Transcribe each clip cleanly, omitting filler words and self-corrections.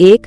1.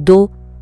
2.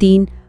3.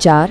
4.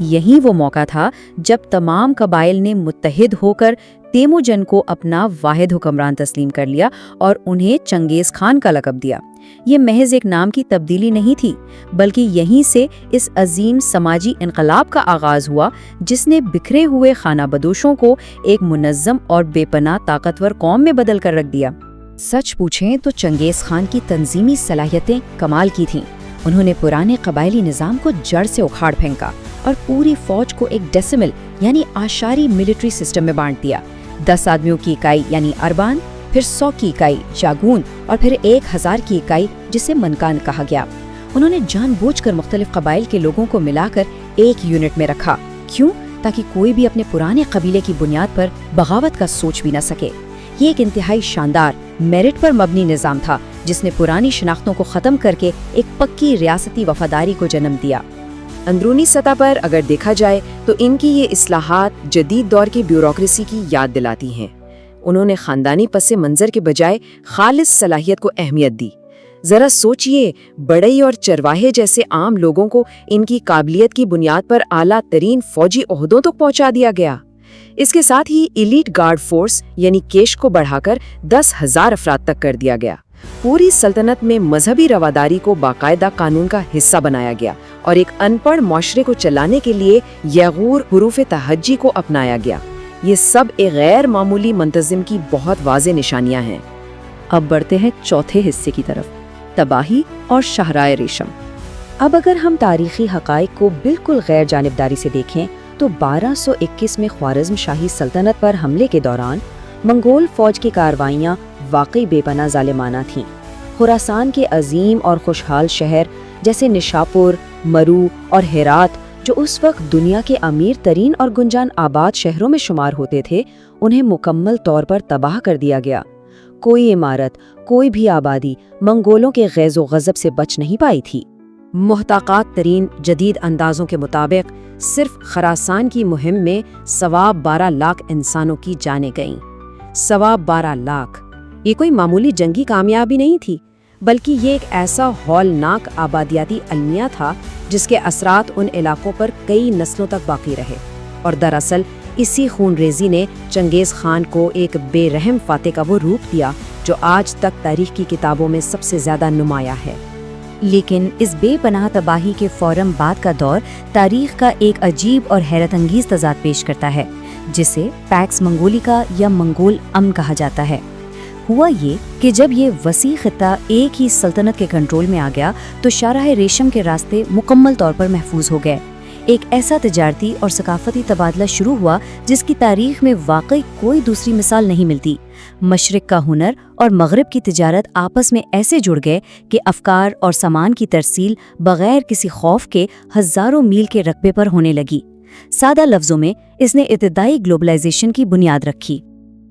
یہی وہ موقع تھا جب تمام قبائل نے متحد ہو کر تیموجن کو اپنا واحد حکمران تسلیم کر لیا اور انہیں چنگیز خان کا لقب دیا۔ یہ محض ایک نام کی تبدیلی نہیں تھی، بلکہ یہیں سے اس عظیم سماجی انقلاب کا آغاز ہوا جس نے بکھرے ہوئے خانہ بدوشوں کو ایک منظم اور بے پناہ طاقتور قوم میں بدل کر رکھ دیا۔ سچ پوچھیں تو چنگیز خان کی تنظیمی صلاحیتیں کمال کی تھیں۔ انہوں نے پرانے قبائلی نظام کو جڑ سے اکھاڑ پھینکا اور پوری فوج کو ایک ڈیسیمل یعنی آشاری ملٹری سسٹم میں بانٹ دیا۔ 10 آدمیوں کی اکائی یعنی اربان، پھر 100 کی اکائی جاگون اور پھر 1000 کی اکائی جسے منکان کہا گیا۔ انہوں نے جان بوجھ کر مختلف قبائل کے لوگوں کو ملا کر ایک یونٹ میں رکھا۔ کیوں؟ تاکہ کوئی بھی اپنے پرانے قبیلے کی بنیاد پر بغاوت کا سوچ بھی نہ سکے۔ یہ ایک انتہائی شاندار میرٹ پر مبنی نظام تھا جس نے پرانی شناختوں کو ختم کر کے ایک پکی ریاستی وفاداری کو جنم دیا۔ اندرونی سطح پر اگر دیکھا جائے تو ان کی یہ اصلاحات جدید دور کی بیوروکریسی کی یاد دلاتی ہیں۔ انہوں نے خاندانی پس منظر کے بجائے خالص صلاحیت کو اہمیت دی۔ ذرا سوچئے، بڑئی اور چرواہے جیسے عام لوگوں کو ان کی قابلیت کی بنیاد پر اعلیٰ ترین فوجی عہدوں تک پہنچا دیا گیا۔ اس کے ساتھ ہی ایلیٹ گارڈ فورس یعنی کیش کو بڑھا کر 10,000 افراد تک کر دیا گیا۔ پوری سلطنت میں مذہبی رواداری کو باقاعدہ قانون کا حصہ بنایا گیا اور ایک ان پڑھ معاشرے کو چلانے کے لیے یغور حروف تہجی کو اپنایا گیا۔ یہ سب ایک غیر معمولی منتظم کی بہت واضح نشانیاں ہیں۔ اب بڑھتے ہیں چوتھے حصے کی طرف، تباہی اور شاہراہ ریشم۔ اب اگر ہم تاریخی حقائق کو بالکل غیر جانبداری سے دیکھیں تو 1221 میں خوارزم شاہی سلطنت پر حملے کے دوران منگول فوج کی کارروائیاں واقعی بے پناہ ظالمانہ تھیں۔ خراسان کے عظیم اور خوشحال شہر جیسے نشاپور، مرو اور ہرات جو اس وقت دنیا کے امیر ترین اور گنجان آباد شہروں میں شمار ہوتے تھے، انہیں مکمل طور پر تباہ کر دیا گیا۔ کوئی عمارت، کوئی بھی آبادی منگولوں کے غیظ و غضب سے بچ نہیں پائی تھی۔ محتاطات ترین جدید اندازوں کے مطابق صرف خراسان کی مہم میں 12.25 لاکھ انسانوں کی جانیں گئیں۔ 12.25 لاکھ! یہ کوئی معمولی جنگی کامیابی نہیں تھی، بلکہ یہ ایک ایسا ہولناک آبادیاتی المیہ تھا جس کے اثرات ان علاقوں پر کئی نسلوں تک باقی رہے، اور دراصل اسی خون ریزی نے چنگیز خان کو ایک بے رحم فاتح کا وہ روپ دیا جو آج تک تاریخ کی کتابوں میں سب سے زیادہ نمایاں ہے۔ لیکن اس بے پناہ تباہی کے فوراً بعد کا دور تاریخ کا ایک عجیب اور حیرت انگیز تضاد پیش کرتا ہے، جسے پیکس منگولیکا یا منگول امن کہا جاتا ہے۔ ہوا یہ کہ جب یہ وسیع خطہ ایک ہی سلطنت کے کنٹرول میں آ گیا تو شاہراہ ریشم کے راستے مکمل طور پر محفوظ ہو گئے۔ ایک ایسا تجارتی اور ثقافتی تبادلہ شروع ہوا جس کی تاریخ میں واقعی کوئی دوسری مثال نہیں ملتی۔ مشرق کا ہنر اور مغرب کی تجارت آپس میں ایسے جڑ گئے کہ افکار اور سامان کی ترسیل بغیر کسی خوف کے ہزاروں میل کے رقبے پر ہونے لگی۔ سادہ لفظوں میں اس نے ابتدائی گلوبلائزیشن کی بنیاد رکھی۔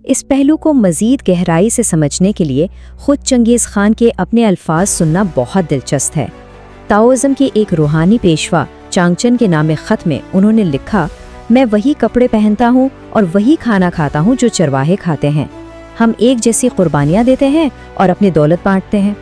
اس پہلو کو مزید گہرائی سے سمجھنے کے لیے خود چنگیز خان کے اپنے الفاظ سننا بہت دلچسپ ہے۔ تاؤزم کے ایک روحانی پیشوا چانگچن کے نام خط میں انہوں نے لکھا، میں وہی کپڑے پہنتا ہوں اور وہی کھانا کھاتا ہوں جو چرواہے کھاتے ہیں۔ ہم ایک جیسی قربانیاں دیتے ہیں اور اپنی دولت بانٹتے ہیں۔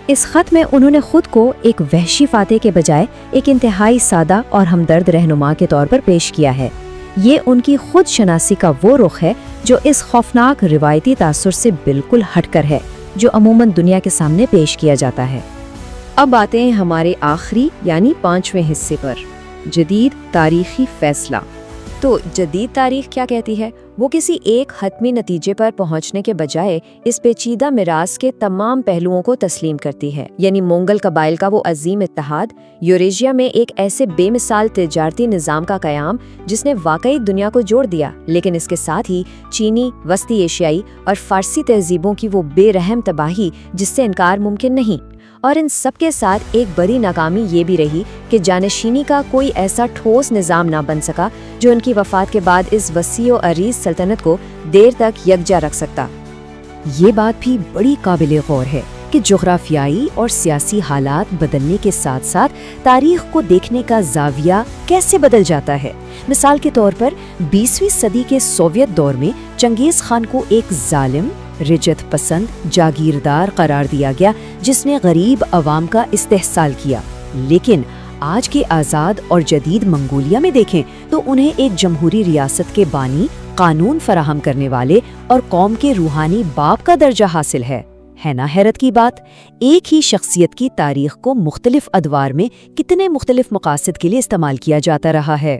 اس خط میں انہوں نے خود کو ایک وحشی فاتح کے بجائے ایک انتہائی سادہ اور ہمدرد رہنما کے طور پر پیش کیا ہے۔ یہ ان کی خود شناسی کا وہ رخ ہے جو اس خوفناک روایتی تاثر سے بالکل ہٹ کر ہے جو عموماً دنیا کے سامنے پیش کیا جاتا ہے۔ اب آتے ہیں ہمارے آخری یعنی 5ویں حصے پر، جدید تاریخی فیصلہ۔ تو جدید تاریخ کیا کہتی ہے؟ وہ کسی ایک حتمی نتیجے پر پہنچنے کے بجائے اس پیچیدہ میراث کے تمام پہلوؤں کو تسلیم کرتی ہے، یعنی مونگل قبائل کا وہ عظیم اتحاد، یوریشیا میں ایک ایسے بے مثال تجارتی نظام کا قیام جس نے واقعی دنیا کو جوڑ دیا، لیکن اس کے ساتھ ہی چینی، وسطی ایشیائی اور فارسی تہذیبوں کی وہ بے رحم تباہی جس سے انکار ممکن نہیں۔ اور ان سب کے ساتھ ایک بڑی ناکامی یہ بھی رہی کہ جانشینی کا کوئی ایسا ٹھوس نظام نہ بن سکا جو ان کی وفات کے بعد اس وسیع و عریض سلطنت کو دیر تک یکجا رکھ سکتا۔ یہ بات بھی بڑی قابل غور ہے کہ جغرافیائی اور سیاسی حالات بدلنے کے ساتھ ساتھ تاریخ کو دیکھنے کا زاویہ کیسے بدل جاتا ہے۔ مثال کے طور پر 20ویں صدی کے سوویت دور میں چنگیز خان کو ایک ظالم، رجت پسند جاگیردار قرار دیا گیا جس نے غریب عوام کا استحصال کیا، لیکن آج کے آزاد اور جدید منگولیا میں دیکھیں تو انہیں ایک جمہوری ریاست کے بانی، قانون فراہم کرنے والے اور قوم کے روحانی باپ کا درجہ حاصل ہے نا حیرت کی بات؟ ایک ہی شخصیت کی تاریخ کو مختلف ادوار میں کتنے مختلف مقاصد کے لیے استعمال کیا جاتا رہا ہے۔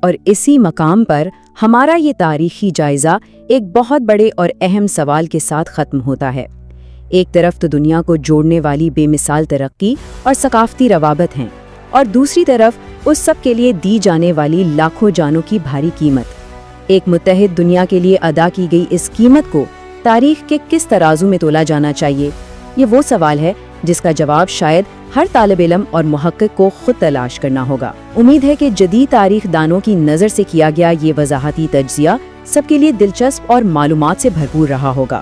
اور اسی مقام پر ہمارا یہ تاریخی جائزہ ایک بہت بڑے اور اہم سوال کے ساتھ ختم ہوتا ہے۔ ایک طرف تو دنیا کو جوڑنے والی بے مثال ترقی اور ثقافتی روابط ہیں، اور دوسری طرف اس سب کے لیے دی جانے والی لاکھوں جانوں کی بھاری قیمت۔ ایک متحد دنیا کے لیے ادا کی گئی اس قیمت کو تاریخ کے کس ترازو میں تولا جانا چاہیے؟ یہ وہ سوال ہے جس کا جواب شاید ہر طالب علم اور محقق کو خود تلاش کرنا ہوگا۔ امید ہے کہ جدید تاریخ دانوں کی نظر سے کیا گیا یہ وضاحتی تجزیہ سب کے لیے دلچسپ اور معلومات سے بھرپور رہا ہوگا۔